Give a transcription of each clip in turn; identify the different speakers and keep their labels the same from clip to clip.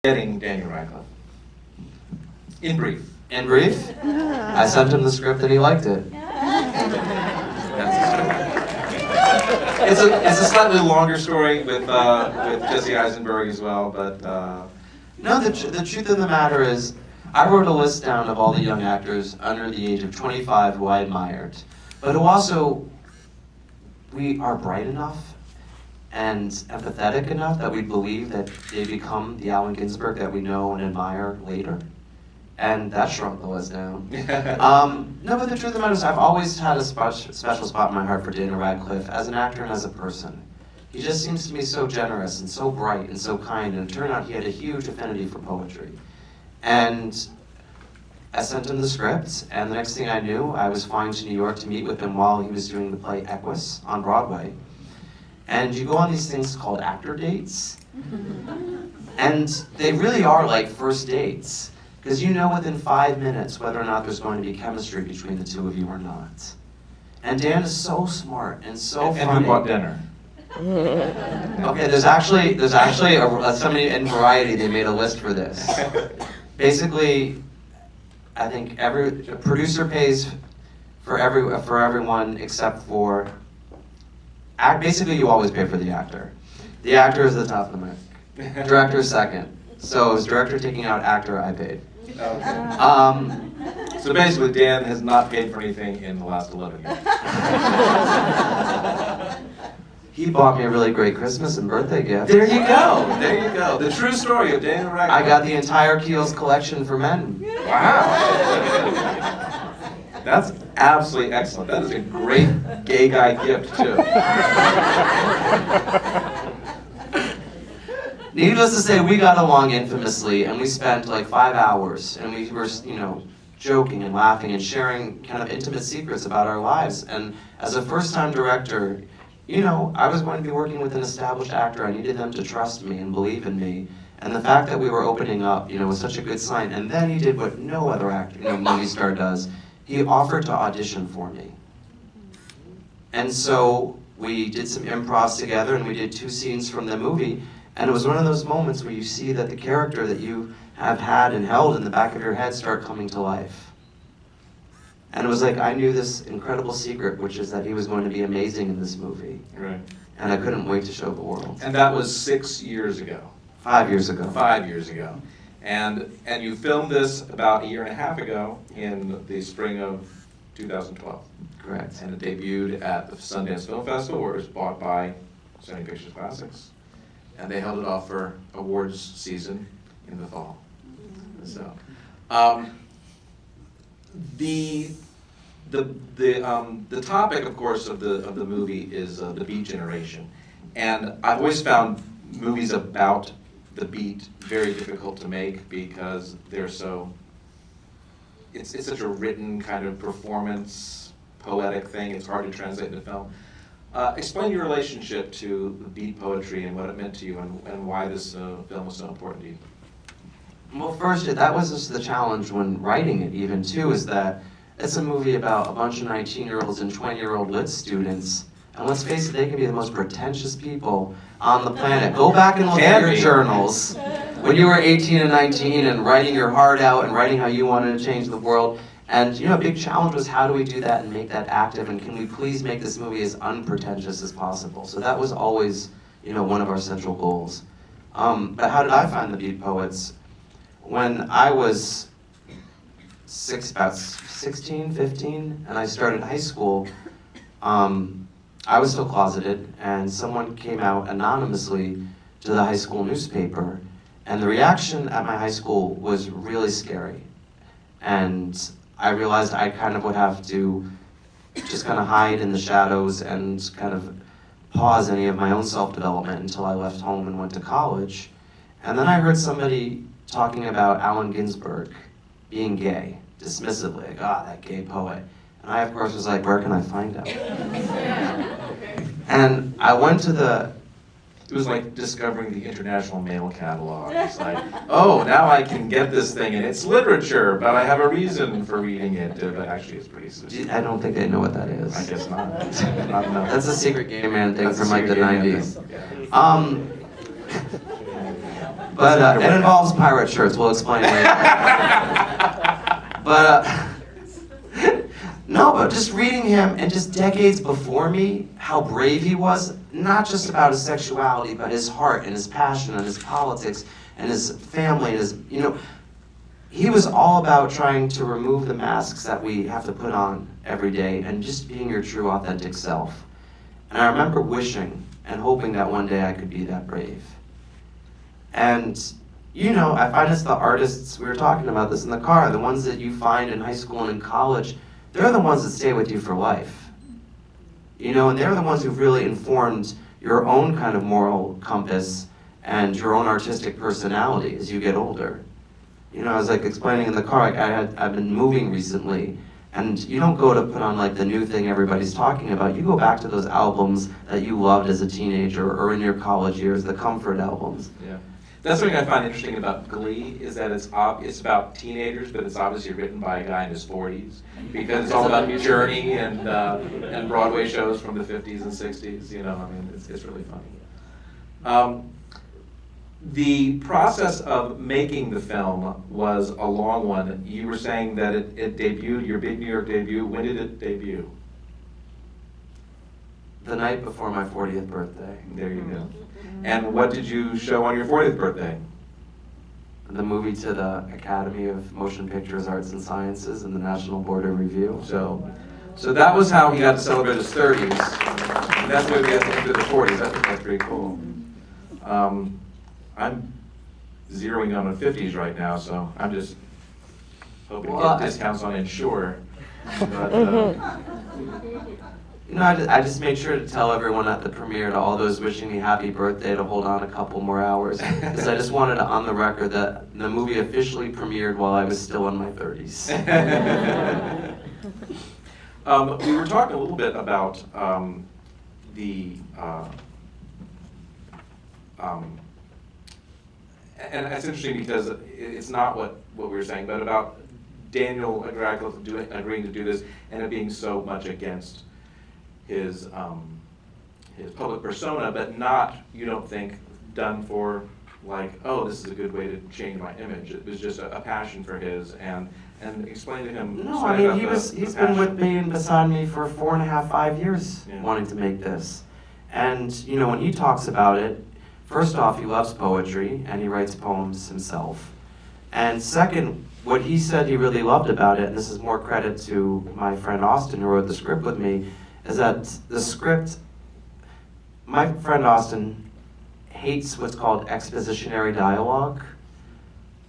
Speaker 1: getting Daniel Radcliffe? In brief.
Speaker 2: In brief, I sent him the script and he liked it.
Speaker 1: It's a slightly longer story with Jesse Eisenberg as well, but
Speaker 2: no. The truth of the matter is, I wrote a list down of all the young actors under the age of 25 who I admired, but who also we are bright enough and empathetic enough that we believe that they become the Allen Ginsberg that we know and admire later. And that shrunk the list down. No, but the truth of the matter is I've always had a special spot in my heart for Daniel Radcliffe as an actor and as a person. He just seems to me so generous and so bright and so kind, and it turned out he had a huge affinity for poetry. And I sent him the script, and the next thing I knew, I was flying to New York to meet with him while he was doing the play Equus on Broadway. And you go on these things called actor dates, and they really are like first dates. Because you know within 5 minutes whether or not there's going to be chemistry between the two of you or not. And Dan is so smart and so funny.
Speaker 1: And who bought dinner?
Speaker 2: Okay, there's actually somebody in Variety, they made a list for this. Basically, I think a producer pays for everyone except for, basically you always pay for the actor. The actor is the top of the mic. Director is second. So as director taking out actor, I paid.
Speaker 1: Okay. So basically, Dan has not paid for anything in the last 11 years.
Speaker 2: He bought me a really great Christmas and birthday gift.
Speaker 1: There you go. There you go. The true story of Daniel Radcliffe.
Speaker 2: I got the entire Keel's collection for men.
Speaker 1: Wow. That's absolutely excellent. That is a great gay guy gift, too.
Speaker 2: Needless to say, we got along infamously, and we spent like 5 hours, and we were, joking and laughing and sharing kind of intimate secrets about our lives. And as a first-time director, I was going to be working with an established actor. I needed them to trust me and believe in me. And the fact that we were opening up, was such a good sign. And then he did what no other actor, movie star does. He offered to audition for me. And so we did some improvs together, and we did 2 scenes from the movie. And it was one of those moments where you see that the character that you have had and held in the back of your head start coming to life. And it was like I knew this incredible secret, which is that he was going to be amazing in this movie.
Speaker 1: Right.
Speaker 2: And I couldn't wait to show the world.
Speaker 1: And that was 6 years ago.
Speaker 2: 5 years ago.
Speaker 1: 5 years ago. And you filmed this about 1.5 years ago in the spring of 2012.
Speaker 2: Correct.
Speaker 1: And it debuted at the Sundance Film Festival, where it was bought by Sony Pictures Classics. And they held it off for awards season in the fall. So, the topic, of course, of the movie is the Beat generation, and I've always found movies about the Beat very difficult to make because they're so. It's such a written kind of performance, poetic thing. It's hard to translate into film. Explain your relationship to the Beat poetry and what it meant to you, and why this film was so important to you.
Speaker 2: Well, first, that was just the challenge when writing it, even too, is that it's a movie about a bunch of 19-year-olds and 20-year-old lit students, and let's face it, they can be the most pretentious people on the planet. Go back and look at your journals when you were 18 and 19 and writing your heart out and writing how you wanted to change the world. And a big challenge was how do we do that and make that active, and can we please make this movie as unpretentious as possible? So that was always, one of our central goals. But how did I find the Beat poets? When I was about 16, 15, and I started high school, I was still closeted, and someone came out anonymously to the high school newspaper, and the reaction at my high school was really scary. And I realized I kind of would have to just kind of hide in the shadows and kind of pause any of my own self-development until I left home and went to college. And then I heard somebody talking about Allen Ginsberg being gay, dismissively, like, that gay poet. And I, of course, was like, where can I find out? And I went to
Speaker 1: it was like discovering the International Mail Catalog. It's like, oh, now I can get this thing, and it's literature, but I have a reason for reading it. But actually, it's pretty sophisticated.
Speaker 2: I don't think they know what that is.
Speaker 1: I guess not.
Speaker 2: That's a secret gay man thing from like the 90s.
Speaker 1: Yeah.
Speaker 2: But it involves pirate shirts. We'll explain later. But no, but just reading him and just decades before me, how brave he was, not just about his sexuality, but his heart and his passion and his politics and his family and his, he was all about trying to remove the masks that we have to put on every day and just being your true, authentic self. And I remember wishing and hoping that one day I could be that brave. And, I find it's the artists, we were talking about this in the car, the ones that you find in high school and in college, they're the ones that stay with you for life. And they're the ones who've really informed your own kind of moral compass and your own artistic personality as you get older. I was like explaining in the car, I've been moving recently, and you don't go to put on like the new thing everybody's talking about. You go back to those albums that you loved as a teenager or in your college years, the comfort albums.
Speaker 1: Yeah. That's something I find interesting about Glee, is that it's about teenagers, but it's obviously written by a guy in his 40s, because it's all about Journey and Broadway shows from the 50s and 60s. It's really funny. The process of making the film was a long one. You were saying that it debuted, your big New York debut. When did it debut?
Speaker 2: The night before my 40th birthday.
Speaker 1: There you go. And what did you show on your 40th birthday?
Speaker 2: The movie to the Academy of Motion Pictures, Arts and Sciences and the National Board of Review.
Speaker 1: So that was how he got to celebrate his 30s. And that's why we got to enter the 40s. I think that's pretty cool. I'm zeroing on the 50s right now, so I'm just hoping to get discounts on Ensure. But,
Speaker 2: I just made sure to tell everyone at the premiere, to all those wishing me happy birthday, to hold on a couple more hours, because I just wanted to on the record that the movie officially premiered while I was still in my 30s.
Speaker 1: We were talking a little bit about and it's interesting because it's not what we were saying, but about Daniel Radcliffe agreeing to do this and it being so much against his public persona, but not, you don't think, done for like, oh, this is a good way to change my image. It was just a passion for his, and explain to him.
Speaker 2: No, I mean, he's been with me and beside me for 4.5, 5 years, wanting to make this. And when he talks about it, first off, he loves poetry and he writes poems himself. And second, what he said he really loved about it, and this is more credit to my friend Austin who wrote the script with me, is that the script, my friend Austin hates what's called expositionary dialogue.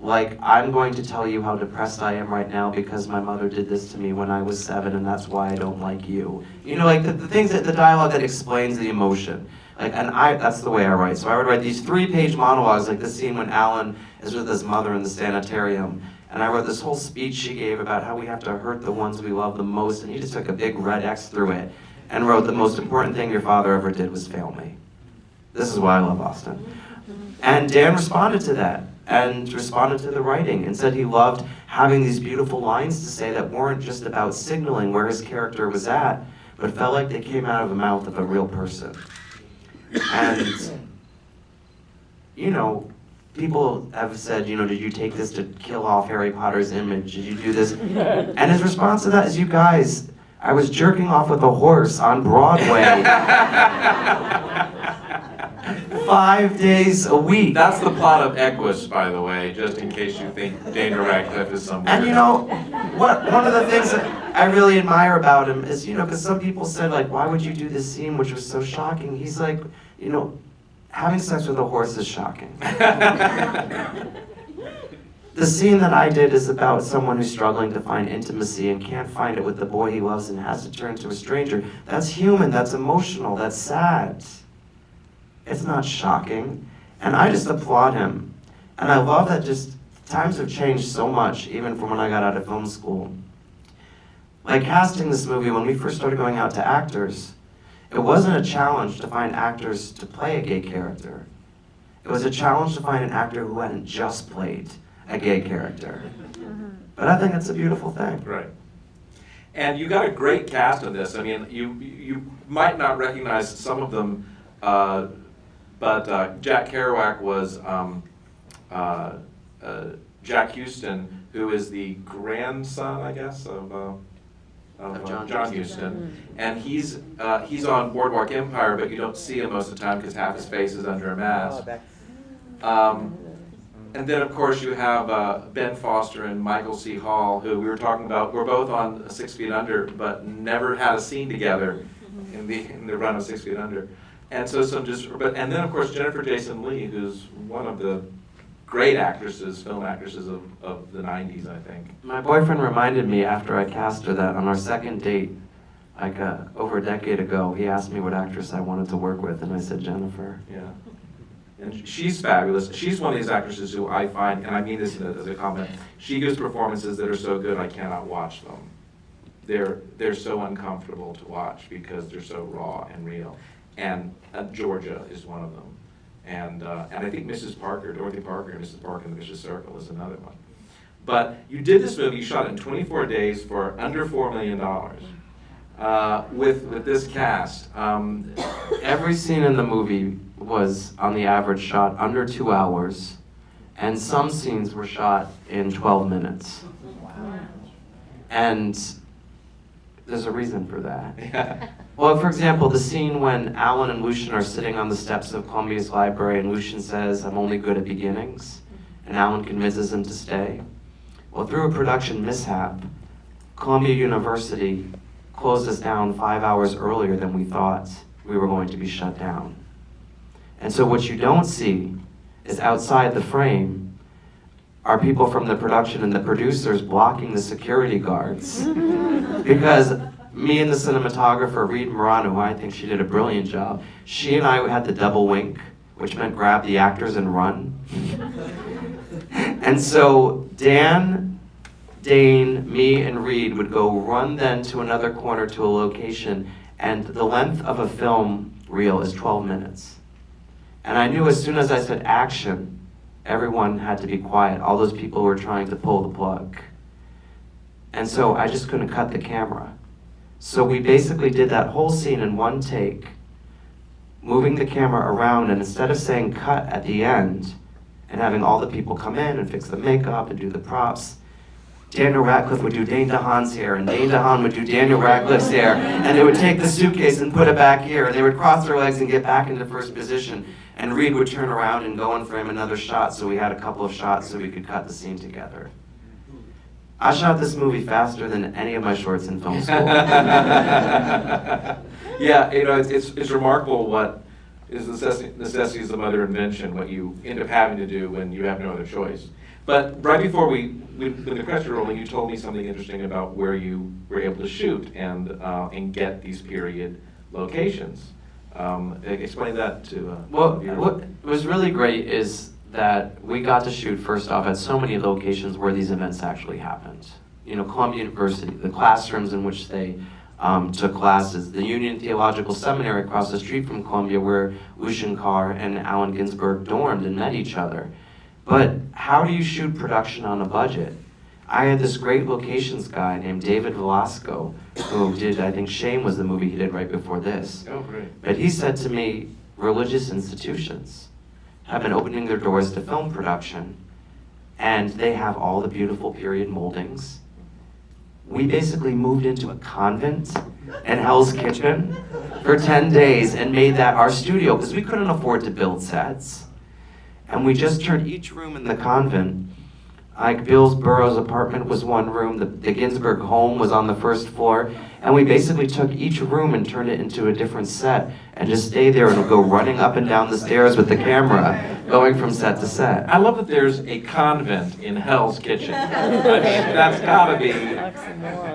Speaker 2: Like, I'm going to tell you how depressed I am right now because my mother did this to me when I was 7 and that's why I don't like you. Like the things that, the dialogue that explains the emotion. Like, and that's the way I write. So I would write these 3-page monologues, like this scene when Alan is with his mother in the sanitarium. And I wrote this whole speech she gave about how we have to hurt the ones we love the most, and he just took a big red X through it and wrote, the most important thing your father ever did was fail me. This is why I love Austin. And Dan responded to that, and responded to the writing, and said he loved having these beautiful lines to say that weren't just about signaling where his character was at, but felt like they came out of the mouth of a real person. And, people have said, did you take this to kill off Harry Potter's image? Did you do this? And his response to that is, you guys, I was jerking off with a horse on Broadway 5 days a week.
Speaker 1: That's the plot of Equus, by the way, just in case you think Daniel Radcliffe is somewhere.
Speaker 2: And one of the things that I really admire about him is, because some people said, like, why would you do this scene, which was so shocking? He's like, having sex with a horse is shocking. The scene that I did is about someone who's struggling to find intimacy and can't find it with the boy he loves and has to turn to a stranger. That's human, that's emotional, that's sad. It's not shocking. And I just applaud him. And I love that just times have changed so much, even from when I got out of film school. Like casting this movie, when we first started going out to actors, it wasn't a challenge to find actors to play a gay character. It was a challenge to find an actor who hadn't just played a gay character. But I think it's a beautiful thing.
Speaker 1: Right. And you got a great cast of this. I mean, you might not recognize some of them, but Jack Kerouac was Jack Houston, who is the grandson, I guess, of John Houston, and he's on Boardwalk Empire, but you don't see him most of the time because half his face is under a mask. And then, of course, you have Ben Foster and Michael C. Hall, who we were talking about. We're both on 6 Feet Under, but never had a scene together in the run of 6 Feet Under. And so and then, of course, Jennifer Jason Leigh, who's one of the great actresses, film actresses of the 90s, I think.
Speaker 2: My boyfriend reminded me after I cast her that on our second date, like over a decade ago, he asked me what actress I wanted to work with, and I said Jennifer.
Speaker 1: Yeah. And she's fabulous. She's one of these actresses who I find, and I mean this as a comment, she gives performances that are so good I cannot watch them. They're so uncomfortable to watch because they're so raw and real. And Georgia is one of them. And I think Mrs. Parker, Dorothy Parker, and Mrs. Parker in the Vicious Circle is another one. But you did this movie, you shot it in 24 days for under $4 million with this cast.
Speaker 2: Every scene in the movie was, on the average, shot under 2 hours, and some scenes were shot in 12 minutes. Wow. And there's a reason for that.
Speaker 1: Yeah.
Speaker 2: Well, for example, the scene when Alan and Lucian are sitting on the steps of Columbia's library and Lucian says, "I'm only good at beginnings," and Alan convinces him to stay. Well, through a production mishap, Columbia University closed us down 5 hours earlier than we thought we were going to be shut down. And so what you don't see is outside the frame are people from the production and the producers blocking the security guards. Because me and the cinematographer, Reed Morano, who I think she did a brilliant job, she and I had the double wink, which meant grab the actors and run. And so Dan, Dane, me, and Reed would go run then to another corner to a location, and the length of a film reel is 12 minutes. And I knew as soon as I said action, everyone had to be quiet. All those people were trying to pull the plug. And so I just couldn't cut the camera. So we basically did that whole scene in one take, moving the camera around, and instead of saying cut at the end and having all the people come in and fix the makeup and do the props, Daniel Radcliffe would do Dane DeHaan's hair, and Dane DeHaan would do Daniel Radcliffe's hair, and they would take the suitcase and put it back here, and they would cross their legs and get back into first position, and Reed would turn around and go and frame another shot, so we had a couple of shots so we could cut the scene together. I shot this movie faster than any of my shorts in film school.
Speaker 1: Yeah, you know, it's remarkable what is necessity is the mother of invention, what you end up having to do when you have no other choice. But right before when the credits were rolling, you told me something interesting about where you were able to shoot and get these period locations. Explain that to
Speaker 2: Well, what was really great is that we got to shoot, first off, at so many locations where these events actually happened. You know, Columbia University, the classrooms in which they took classes, the Union Theological Seminary across the street from Columbia where Lucian Carr and Allen Ginsberg dormed and met each other. But how do you shoot production on a budget? I had this great locations guy named David Velasco, who did, I think Shame was the movie he did right before this.
Speaker 1: Oh, great.
Speaker 2: But he said to me, religious institutions have been opening their doors to film production, and they have all the beautiful period moldings. We basically moved into a convent and Hell's Kitchen for 10 days and made that our studio, because we couldn't afford to build sets. And we just turned each room in the convent, like Bill's Burroughs apartment was one room, the Ginsberg home was on the first floor, and we basically took each room and turned it into a different set and just stay there and go running up and down the stairs with the camera, going from set to set.
Speaker 1: I love that there's a convent in Hell's Kitchen. I mean, that's gotta be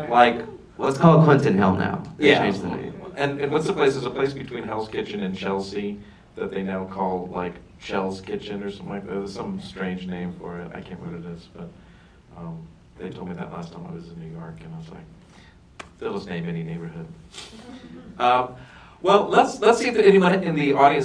Speaker 1: like...
Speaker 2: Well, it's called Clinton Hill now. They
Speaker 1: Yeah.
Speaker 2: changed the name.
Speaker 1: And what's the place? There's a place between Hell's Kitchen and Chelsea that they now call like Shell's Kitchen or something like that. There's some strange name for it. I can't remember what it is, but they told me that last time I was in New York, and I was like, they'll just name any neighborhood. Well, let's see if anyone in the audience